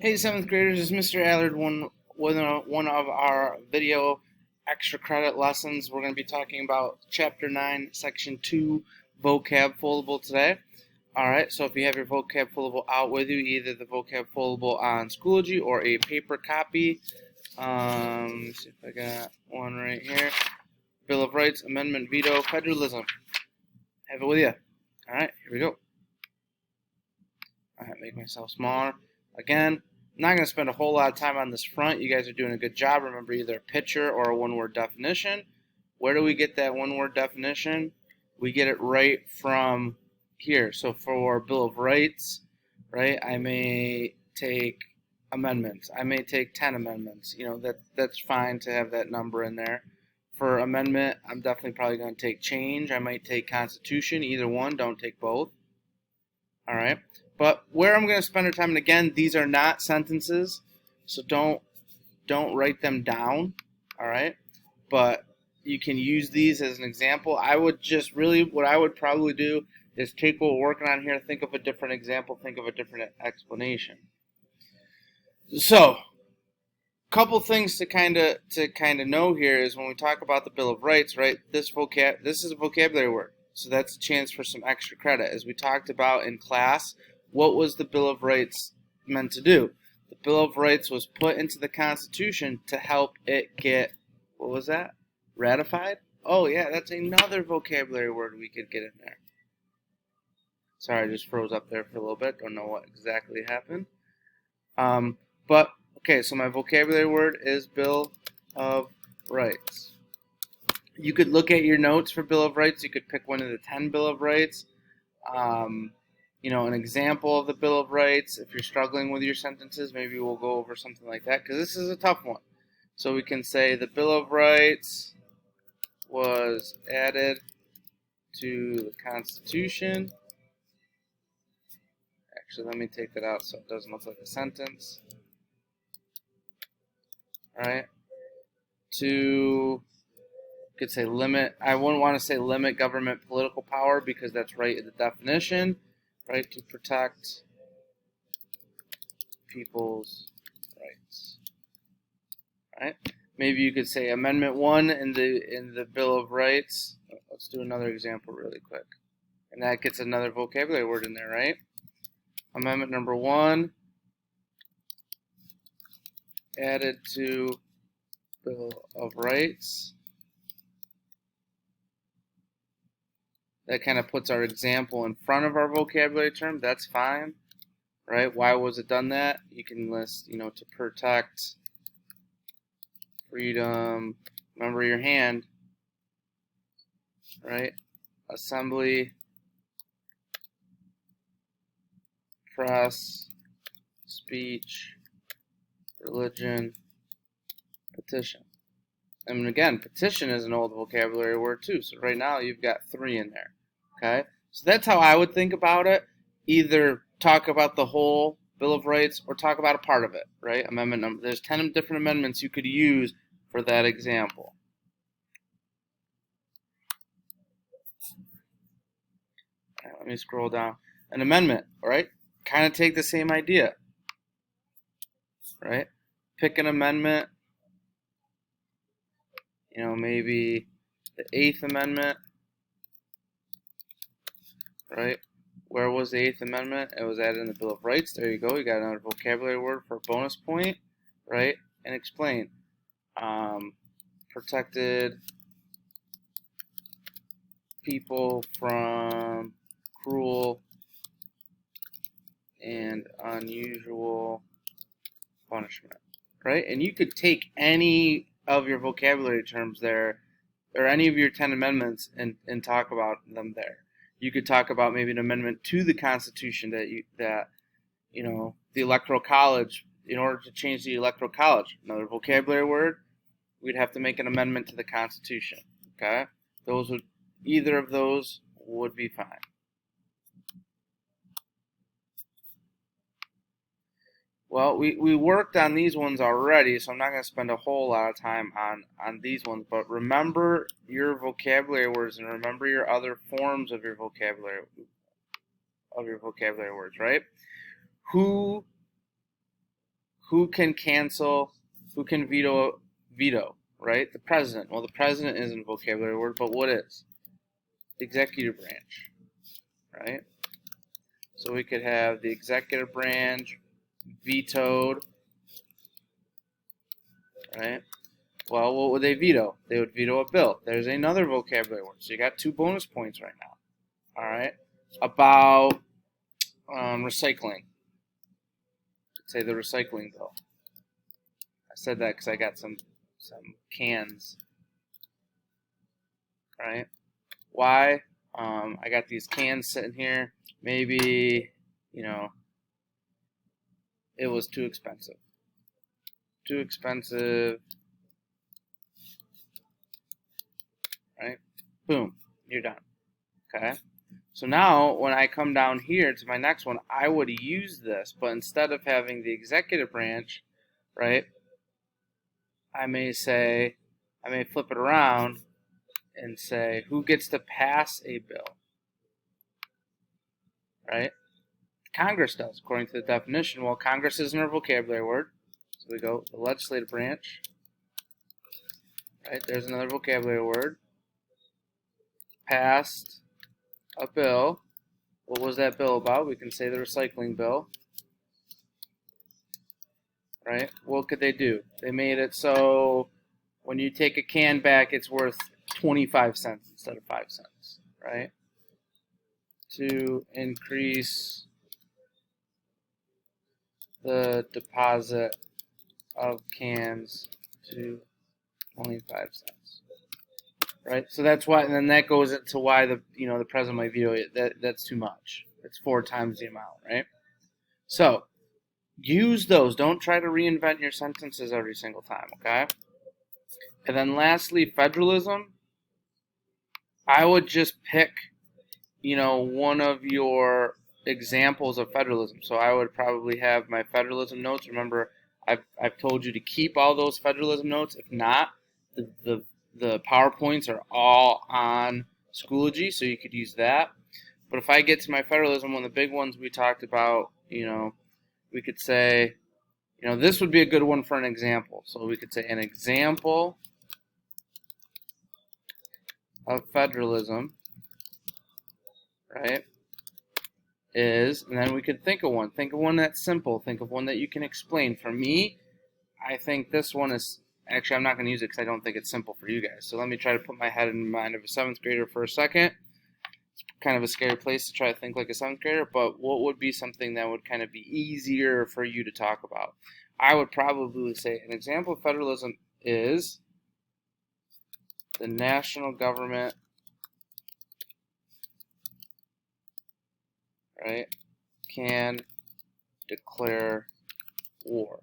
Hey, seventh graders, it's Mr. Allard, one of our video extra credit lessons. We're going to be talking about Chapter 9, Section 2, Vocab Foldable today. Alright, so if you have your Vocab Foldable out with you, either the Vocab Foldable on Schoology or a paper copy. Let me see if I got one right here. Bill of Rights, Amendment, Veto, Federalism. Have it with you. Alright, here we go. Alright, make myself smaller. Again, I'm not going to spend a whole lot of time on this front. You guys are doing a good job. Remember, either a picture or a one-word definition. Where do we get that one-word definition? We get it right from here. So for Bill of Rights, right, I may take amendments. I may take 10 amendments. You know, that's fine to have that number in there. For amendment, I'm definitely probably going to take change. I might take Constitution, either one. Don't take both. All right. But where I'm going to spend our time, and again, these are not sentences, so don't write them down, all right? But you can use these as an example. I would just really, what I would probably do is take what we're working on here, think of a different example, think of a different explanation. So, couple things to kind of know here is when we talk about the Bill of Rights, right? This is a vocabulary word, so that's a chance for some extra credit. As we talked about in class, what was the Bill of Rights meant to do? The Bill of Rights was put into the Constitution to help it get, what was that? Ratified? Oh yeah, that's another vocabulary word we could get in there. Sorry, I just froze up there for a little bit. Don't know what exactly happened. But, okay, so my vocabulary word is Bill of Rights. You could look at your notes for Bill of Rights. You could pick one of the 10 Bill of Rights. You know, an example of the Bill of Rights. If you're struggling with your sentences, maybe we'll go over something like that, because this is a tough one. So we can say the Bill of Rights was added to the Constitution. Actually, let me take that out so it doesn't look like a sentence. All right. You could say limit. I wouldn't want to say limit government political power, because that's right in the definition. Right, to protect people's rights. Right? Maybe you could say Amendment 1 in the Bill of Rights. Let's do another example really quick. And that gets another vocabulary word in there, right? Amendment number 1 added to Bill of Rights. That kind of puts our example in front of our vocabulary term. That's fine, right? Why was it done that? You can list, you know, to protect freedom. Remember your hand, right? Assembly, press, speech, religion, petition. And again, petition is an old vocabulary word too. So right now you've got 3 in there. Okay? So that's how I would think about it. Either talk about the whole Bill of Rights or talk about a part of it, right? Amendment number. There's 10 different amendments you could use for that example. All right, let me scroll down. An amendment, all right? Kind of take the same idea, right? Pick an amendment. You know, maybe the 8th Amendment, right? Where was the 8th Amendment? It was added in the Bill of Rights. There you go. You got another vocabulary word for a bonus point, right? And explain. Protected people from cruel and unusual punishment, right? And you could take any of your vocabulary terms there, or any of your 10 amendments, and talk about them there. You could talk about maybe an amendment to the Constitution that you know, the Electoral College. In order to change the Electoral College, another vocabulary word, we'd have to make an amendment to the Constitution. Okay, either of those would be fine. Well, we worked on these ones already, so I'm not going to spend a whole lot of time on these ones. But remember your vocabulary words, and remember your other forms of your vocabulary words, right? Who who can cancel, who can veto, right? The president. Well, the president isn't a vocabulary word, but what is? The executive branch, right? So we could have the executive branch vetoed, right? Well, what would they veto? They would veto a bill. There's another vocabulary word. So you got 2 bonus points right now. All right. About recycling. Say the recycling bill. I said that because I got some cans. All right. Why? I got these cans sitting here. Maybe, you know, it was too expensive. Too expensive. Right? Boom. You're done. Okay? So now, when I come down here to my next one, I would use this, but instead of having the executive branch, right, I may flip it around and say, who gets to pass a bill? Right? Congress does, according to the definition. Well, Congress isn't a vocabulary word. So we go, the legislative branch. Right? There's another vocabulary word. Passed a bill. What was that bill about? We can say the recycling bill. Right? What could they do? They made it so when you take a can back, it's worth 25 cents instead of 5 cents. Right? To increase the deposit of cans to 25 cents. Right? So that's why, and then that goes into why the president might veto it. That's too much. It's 4 times the amount, right? So use those. Don't try to reinvent your sentences every single time, okay? And then lastly, federalism. I would just pick, one of your examples of federalism. So I would probably have my federalism notes. Remember, I've told you to keep all those federalism notes. If not, the PowerPoints are all on Schoology, so you could use that. But if I get to my federalism, one of the big ones we talked about, we could say, this would be a good one for an example. So we could say an example of federalism, right, is, and then we could think of one. Think of one that's simple. Think of one that you can explain. For me, I think this one is, actually I'm not going to use it because I don't think it's simple for you guys. So let me try to put my head in the mind of a 7th grader for a second. It's kind of a scary place to try to think like a 7th grader, but what would be something that would kind of be easier for you to talk about? I would probably say an example of federalism is the national government, right, can declare war.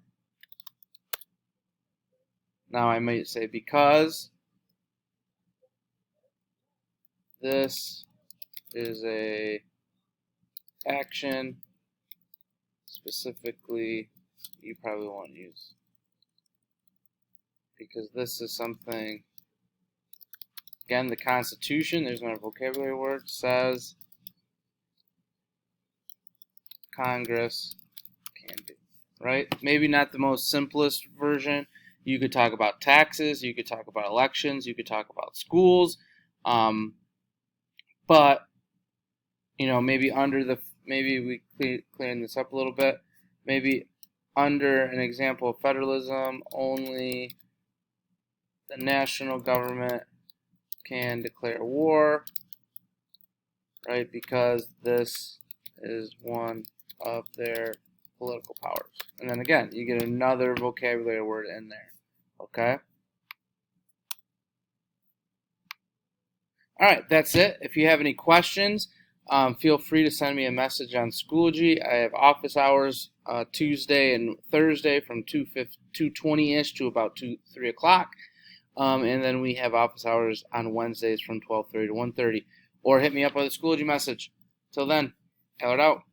Now I might say because this is a action specifically you probably won't use. Because this is something, again, the Constitution, there's another vocabulary word, says Congress can do, right? Maybe not the most simplest version. You could talk about taxes, you could talk about elections, you could talk about schools, but maybe maybe we clean this up a little bit. Maybe under an example of federalism, only the national government can declare war, right? Because this is one of their political powers. And then again, you get another vocabulary word in there. Okay? Alright, that's it. If you have any questions, feel free to send me a message on Schoology. I have office hours Tuesday and Thursday from 2:20-ish to about 3 o'clock. And then we have office hours on Wednesdays from 12:30 to 1:30. Or hit me up with a Schoology message. Till then, tell it out.